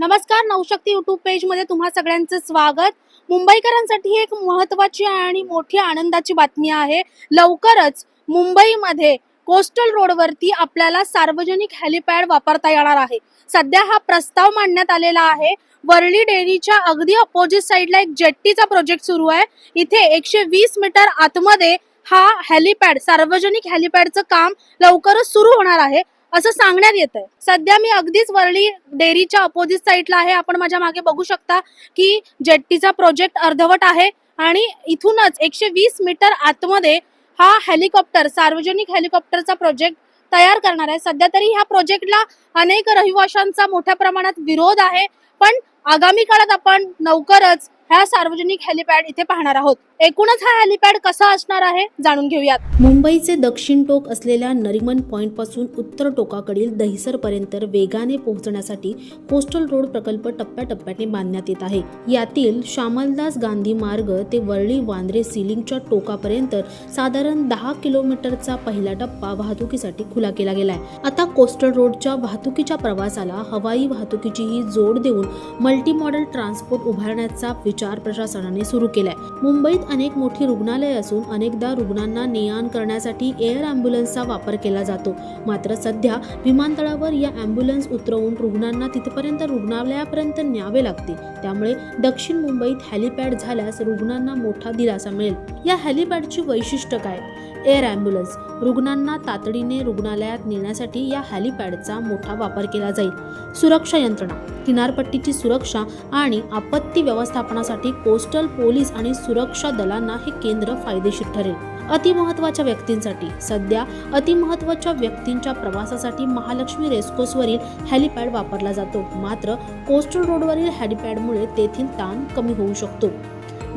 नमस्कार, Navshakti YouTube page मध्ये तुम्हा सगळ्यांचं स्वागत। मुंबईकरांसाठी एक महत्त्वाची आणि मोठी आनंदाची बातमी आहे। लवकरच मुंबईमध्ये कोस्टल रोडवरती आपल्याला सार्वजनिक हेलिपॅड वापरता येणार आहे। सध्या हा प्रस्ताव मांडण्यात आलेला आहे। वरळी डेअरीच्या अगदी अपोजिट साइडला एक जेट्टीचा प्रोजेक्ट सुरू आहे। इथे 120 मीटर आतमध्ये हा हेलिपॅड सार्वजनिक हेलिपॅडचं काम लवकरच सुरू होणार आहे असं सांगण्यात येत आहे। सध्या मी अगदीच वरळी डेअरीच्या अपोजिट साइडला आहे। आपण माझ्या मागे बघू शकता की जेट्टीचा प्रोजेक्ट अर्धवट आहे आणि इथूनच 120 मीटर आतमध्ये हा हेलिकॉप्टर सार्वजनिक हेलिकॉप्टरचा प्रोजेक्ट तयार करणार आहे। सध्या तरी ह्या प्रोजेक्टला अनेक रहिवाशांचा मोठ्या प्रमाणात विरोध आहे, पण आगामी काळात आपण लवकरच ह्या सार्वजनिक हेलिपॅड इथे पाहणार आहोत। एकूणच हा हेलिपॅड कसा असणार आहे जाणून घेऊयात। मुंबईचे दक्षिण टोक असलेल्या नरिमन पॉइंट पासून उत्तर टोकाकडील दहिसर पर्यंत वेगाने पोहोचण्यासाठी कोस्टल रोड प्रकल्प टप्प्याटप्प्याने बांधण्यात येत आहे। यातील श्यामलदास गांधी मार्ग ते वरळी वांद्रे सीलिंगच्या टोकापर्यंत साधारण 10 किलोमीटरचा पहिला टप्पा वाहतुकीसाठी खुला केला गेलाय। आता कोस्टल रोडच्या वाहतुकीच्या प्रवासाला हवाई वाहतुकीचीही जोड देऊन मल्टी मॉडेल ट्रान्सपोर्ट उभारण्याचा विचार प्रशासनाने सुरू केलाय। मुंबईत अनेक मोठी रुग्णालये असून अनेकदा रुग्णांना ने-आण करण्यासाठी एअर ॲम्ब्युलन्सचा वापर केला जातो। मात्र सध्या विमानतळावर या ॲम्ब्युलन्स उतरवून रुग्णांना तिथपर्यंत रुग्णालयापर्यंत न्यावे लागते। त्यामुळे दक्षिण मुंबईत हेलिपॅड झाल्यास रुग्णांना मोठा दिलासा मिळेल। या हेलिपॅडची वैशिष्ट्य काय? एअर ॲम्ब्युलन्स रुग्णांना तातडीने रुग्णालयात नेण्यासाठी या हेलिपॅडचा मोठा वापर केला जाईल। सुरक्षा यंत्रणा किनारपट्टीची सुरक्षा आणि आपत्ती व्यवस्थापनासाठी कोस्टल पोलीस आणि सुरक्षा दलांना हे केंद्र फायदेशीर ठरेल। अतिमहत्त्वाच्या व्यक्तींसाठी सध्या अतिमहत्त्वाच्या व्यक्तींच्या प्रवासासाठी महालक्ष्मी रेस्कोसवरील हेलिपॅड वापरला जातो। मात्र कोस्टल रोडवरील हेलिपॅडमुळे तेथील ताण कमी होऊ शकतो।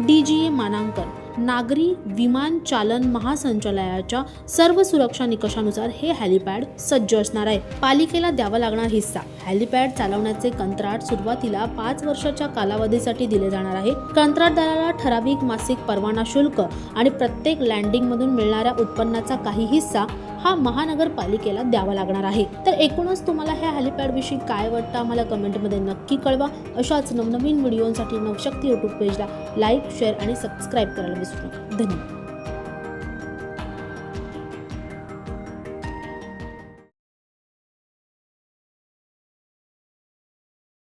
DGA मानांकन नागरी विमान चालन महासंचालनालयाच्या सर्व सुरक्षा निकषानुसार हे हेलिपॅड सज्ज असणार आहे। पालिकेला द्यावा लागणार हिस्सा हेलिपॅड चालवण्याचे कंत्राट सुरुवातीला 5 वर्षाच्या कालावधीसाठी दिले जाणार आहे। कंत्राटदाराला ठराविक मासिक परवाना शुल्क आणि प्रत्येक लँडिंग मधून मिळणाऱ्या उत्पन्नाचा काही हिस्सा हा महानगरपालिकेला द्यावा लागणार आहे। तर एकूणच तुम्हाला ह्या हेलिपॅड विषयी काय वाटतं आम्हाला कमेंटमध्ये नक्की कळवा। अशाच नवनवीन व्हिडिओसाठी नवशक्ती यूट्यूब पेजला लाईक, शेअर आणि सबस्क्राईब करायला विसरू नका। धन्यवाद।